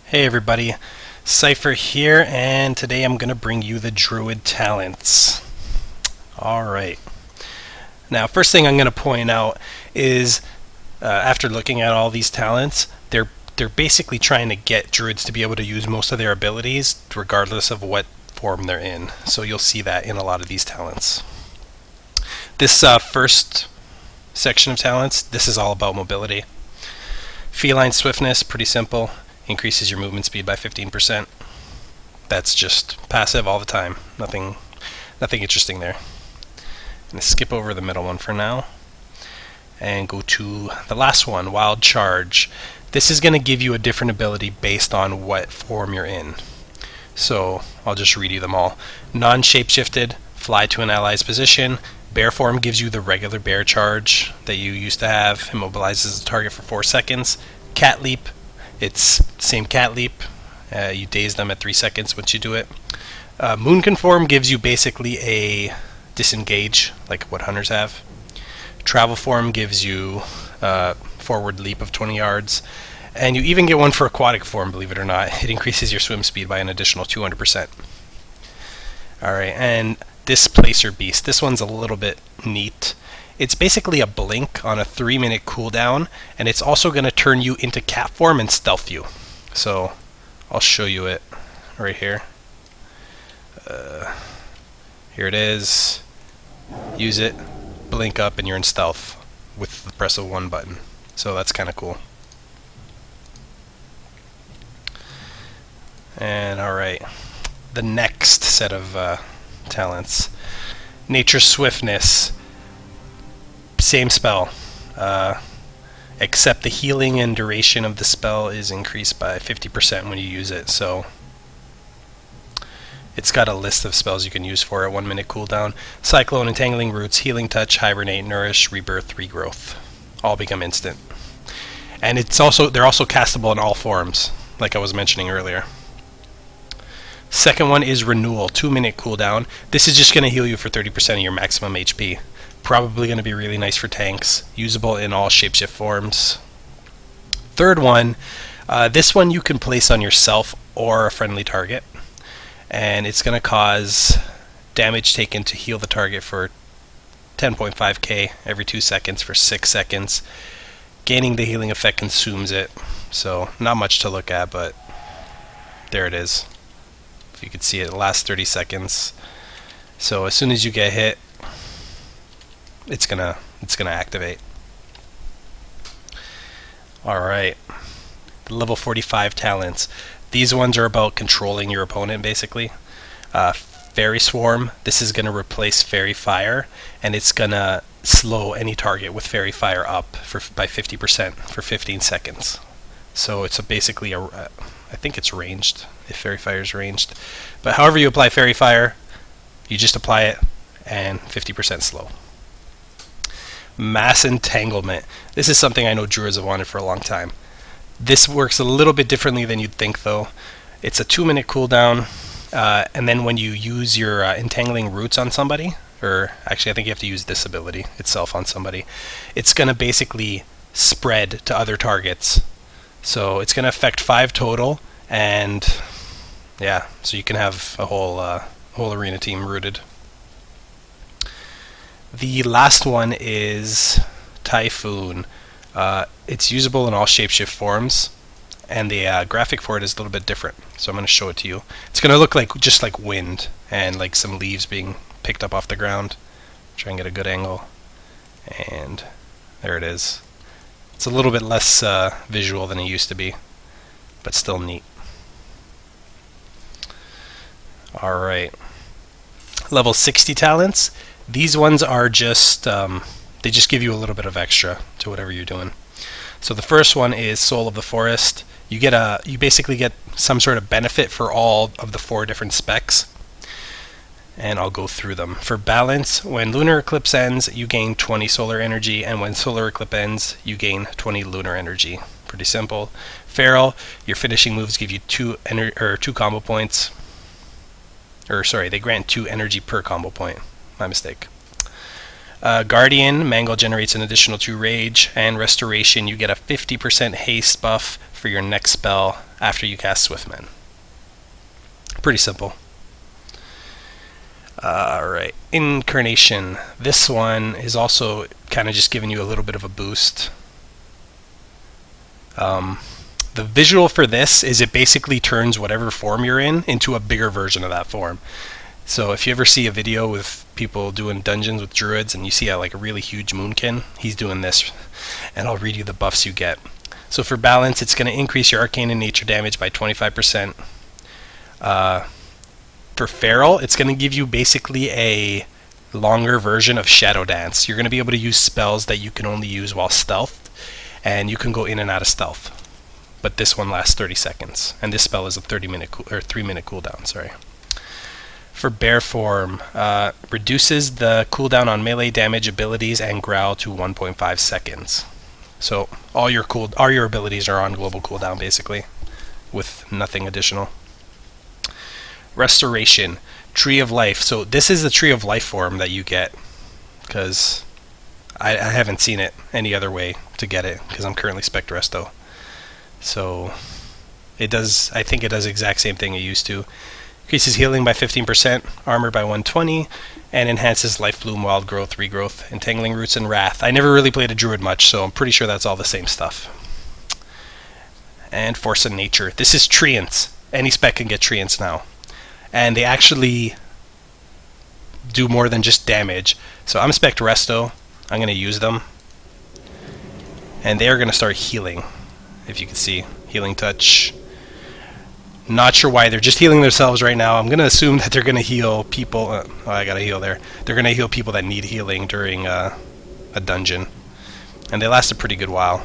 Hey everybody, Cypher here, and today I'm going to bring you the Druid talents. Alright, now first thing I'm going to point out is, after looking at all these talents, they're basically trying to get Druids to be able to use most of their abilities regardless of what form they're in. So you'll see that in a lot of these talents. This first section of talents, this is all about mobility. Feline swiftness, pretty simple. Increases your movement speed by 15%. That's just passive all the time. Nothing interesting there. I'm going to skip over the middle one for now and go to the last one, Wild Charge. This is going to give you a different ability based on what form you're in. So I'll just read you them all. Non-shapeshifted, fly to an ally's position. Bear form gives you the regular bear charge that you used to have. Immobilizes the target for 4 seconds. Cat leap. It's same cat leap. You daze them at 3 seconds once you do it. Moon conform gives you basically a disengage, like what hunters have. Travel form gives you forward leap of 20 yards. And you even get one for aquatic form, believe it or not. It increases your swim speed by an additional 200%. Alright, and Displacer Beast. This one's a little bit neat. It's basically a blink on a 3-minute cooldown, and it's also going to turn you into cat form and stealth you. So I'll show you it right here. Here it is. Use it, blink up, and you're in stealth with the press of one button. So that's kind of cool. And alright, the next set of talents. Nature Swiftness. Same spell, except the healing and duration of the spell is increased by 50% when you use it. So it's got a list of spells you can use for a 1-minute cooldown. Cyclone, Entangling Roots, Healing Touch, Hibernate, Nourish, Rebirth, Regrowth. All become instant. And they're also castable in all forms, like I was mentioning earlier. Second one is Renewal, 2-minute cooldown. This is just going to heal you for 30% of your maximum HP. Probably going to be really nice for tanks. Usable in all shapeshift forms. Third one, this one you can place on yourself or a friendly target. And it's going to cause damage taken to heal the target for 10.5k every 2 seconds for 6 seconds. Gaining the healing effect consumes it. So not much to look at, but there it is. If you could see it, lasts 30 seconds. So as soon as you get hit, it's gonna activate. Alright. The level 45 talents. These ones are about controlling your opponent, basically. Fairy Swarm. This is gonna replace Fairy Fire, and it's gonna slow any target with Fairy Fire up by 50% for 15 seconds. So it's basically I think it's ranged, if Fairy Fire is ranged. But however you apply Fairy Fire, you just apply it, and 50% slow. Mass Entanglement. This is something I know Druids have wanted for a long time. This works a little bit differently than you'd think, though. It's a 2-minute cooldown, and then when you use your Entangling Roots on somebody, or actually I think you have to use this ability itself on somebody, it's going to basically spread to other targets. So it's going to affect 5 total, and yeah, so you can have a whole arena team rooted. The last one is Typhoon. It's usable in all shapeshift forms, and the graphic for it is a little bit different. So I'm going to show it to you. It's going to look like just like wind and like some leaves being picked up off the ground. Try and get a good angle, and there it is. It's a little bit less visual than it used to be, but still neat. Alright. Level 60 talents. These ones are just, they just give you a little bit of extra to whatever you're doing. So the first one is Soul of the Forest. You basically get some sort of benefit for all of the 4 different specs. And I'll go through them. For balance, when lunar eclipse ends, you gain 20 solar energy, and when solar eclipse ends, you gain 20 lunar energy. Pretty simple. Feral, your finishing moves give you 2 combo points. Or sorry, they grant 2 energy per combo point. My mistake. Guardian, Mangle generates an additional 2 rage, and Restoration, you get a 50% haste buff for your next spell after you cast Swiftman. Pretty simple. Alright, Incarnation. This one is also kind of just giving you a little bit of a boost. The visual for this is it basically turns whatever form you're in into a bigger version of that form. So if you ever see a video with people doing dungeons with druids and you see like a really huge moonkin, he's doing this, and I'll read you the buffs you get. So for balance, it's going to increase your arcane and nature damage by 25%. For feral, it's going to give you basically a longer version of Shadow Dance. You're going to be able to use spells that you can only use while stealthed, and you can go in and out of stealth. But this one lasts 30 seconds, and this spell is a 3-minute cooldown. Sorry. For bear form, reduces the cooldown on melee damage abilities and growl to 1.5 seconds. So all your abilities are on global cooldown basically, with nothing additional. Restoration, Tree of Life. So this is the Tree of Life form that you get, because I haven't seen it any other way to get it, because I'm currently spec resto. So it does, I think it does the exact same thing it used to. Increases healing by 15%, armor by 120, and enhances Life Bloom, Wild Growth, Regrowth, Entangling Roots, and Wrath. I never really played a druid much, so I'm pretty sure that's all the same stuff. And Force of Nature. This is Treants. Any spec can get Treants now. And they actually do more than just damage. So I'm spec resto. I'm going to use them. And they are going to start healing. If you can see. Healing Touch. Not sure why. They're just healing themselves right now. I'm going to assume that they're going to heal people. Oh, I got to heal there. They're going to heal people that need healing during a dungeon. And they last a pretty good while.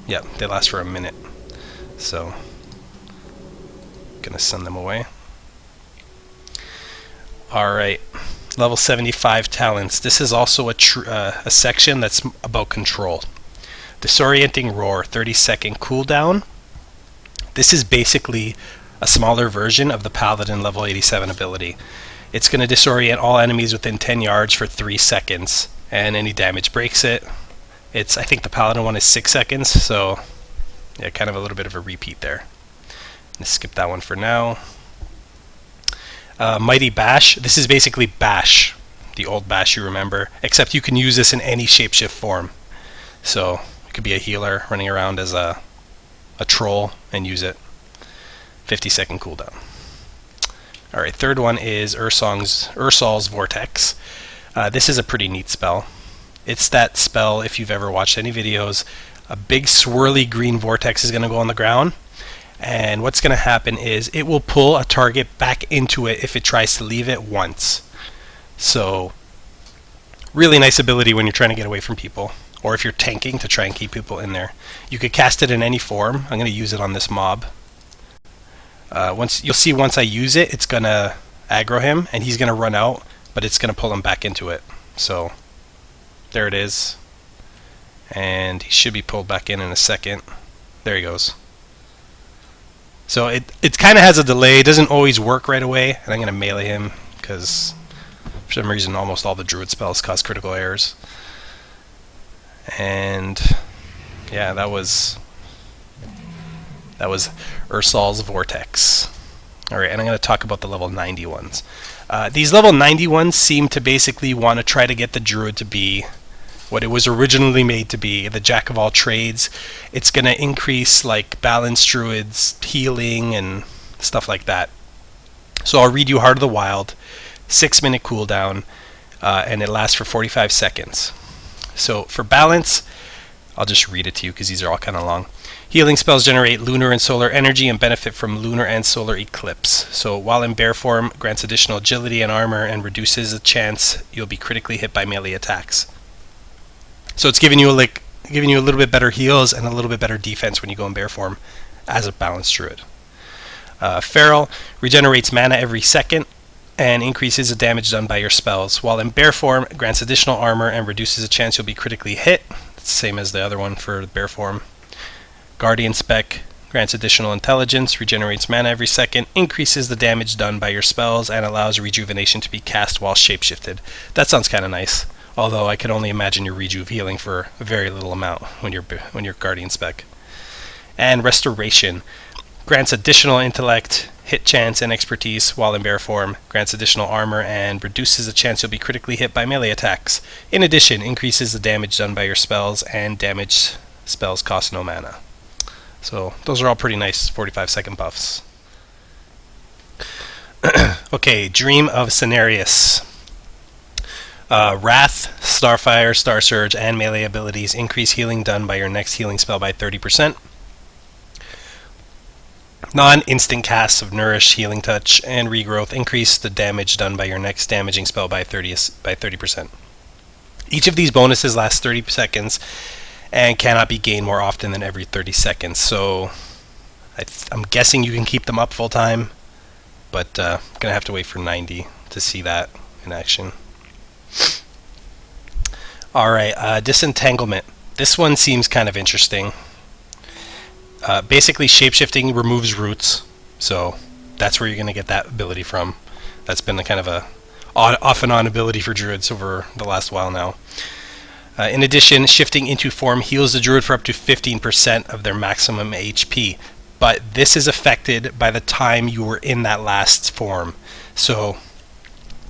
Yep, they last for a minute. So, gonna send them away. Alright, level 75 talents. This is also a section that's about control. Disorienting Roar, 30-second cooldown. This is basically a smaller version of the Paladin level 87 ability. It's going to disorient all enemies within 10 yards for 3 seconds, and any damage breaks it. I think the Paladin one is 6 seconds, so yeah, kind of a little bit of a repeat there. Let's skip that one for now. Mighty Bash. This is basically Bash, the old Bash you remember, except you can use this in any shapeshift form. So it could be a healer running around as a troll and use it. 50-second cooldown. Alright, third one is Ursol's Vortex. This is a pretty neat spell. It's that spell, if you've ever watched any videos, a big swirly green vortex is going to go on the ground, and what's going to happen is it will pull a target back into it if it tries to leave it once. So, really nice ability when you're trying to get away from people, or if you're tanking to try and keep people in there. You could cast it in any form. I'm going to use it on this mob. You'll see once I use it, it's going to aggro him, and he's going to run out, but it's going to pull him back into it. So, there it is. And he should be pulled back in a second. There he goes. So it kind of has a delay. It doesn't always work right away. And I'm going to melee him because for some reason almost all the druid spells cause critical errors. And yeah, that was Ursol's Vortex. Alright, and I'm going to talk about the level 90 ones. These level 90 ones seem to basically want to try to get the druid to be what it was originally made to be, the jack of all trades. It's going to increase like balanced druids, healing, and stuff like that. So I'll read you Heart of the Wild, 6-minute cooldown, and it lasts for 45 seconds. So for balance, I'll just read it to you because these are all kind of long. Healing spells generate lunar and solar energy and benefit from lunar and solar eclipse. So while in bear form, grants additional agility and armor and reduces the chance you'll be critically hit by melee attacks. So it's giving you a little bit better heals and a little bit better defense when you go in bear form as a balanced druid. Feral regenerates mana every second and increases the damage done by your spells. While in bear form, grants additional armor and reduces the chance you'll be critically hit. It's the same as the other one for bear form. Guardian spec grants additional intelligence, regenerates mana every second, increases the damage done by your spells, and allows rejuvenation to be cast while shapeshifted. That sounds kind of nice, although I could only imagine your rejuve healing for a very little amount when you're Guardian spec. And restoration grants additional intellect, hit chance, and expertise while in bear form, grants additional armor, and reduces the chance you'll be critically hit by melee attacks. In addition, increases the damage done by your spells, and damage spells cost no mana. So those are all pretty nice 45-second buffs. Okay, Dream of Cenarius. Wrath, Starfire, Star Surge, and melee abilities increase healing done by your next healing spell by 30%. Non-instant casts of Nourish, Healing Touch, and Regrowth increase the damage done by your next damaging spell by 30%. Each of these bonuses lasts 30 seconds and cannot be gained more often than every 30 seconds. So I'm guessing you can keep them up full time, but I'm going to have to wait for 90 to see that in action. Alright, Disentanglement. This one seems kind of interesting. Basically, shapeshifting removes roots, so that's where you're going to get that ability from. That's been a kind of a off and on ability for druids over the last while now. In addition, shifting into form heals the druid for up to 15% of their maximum HP, but this is affected by the time you were in that last form. So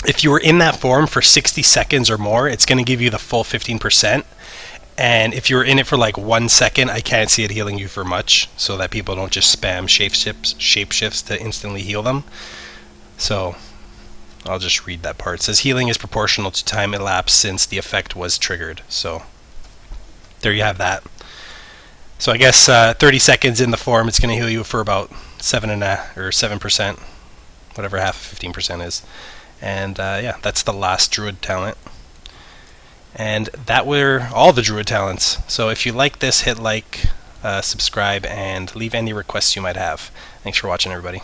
if you were in that form for 60 seconds or more, it's going to give you the full 15%. And if you're in it for like 1 second, I can't see it healing you for much, so that people don't just spam shapeshifts to instantly heal them. So I'll just read that part. It says healing is proportional to time elapsed since the effect was triggered. So there you have that. So I guess 30 seconds in the form, it's going to heal you for about 7%, whatever half of 15% is. And yeah, that's the last Druid talent. And that were all the Druid talents. So if you like this, hit like, subscribe, and leave any requests you might have. Thanks for watching, everybody.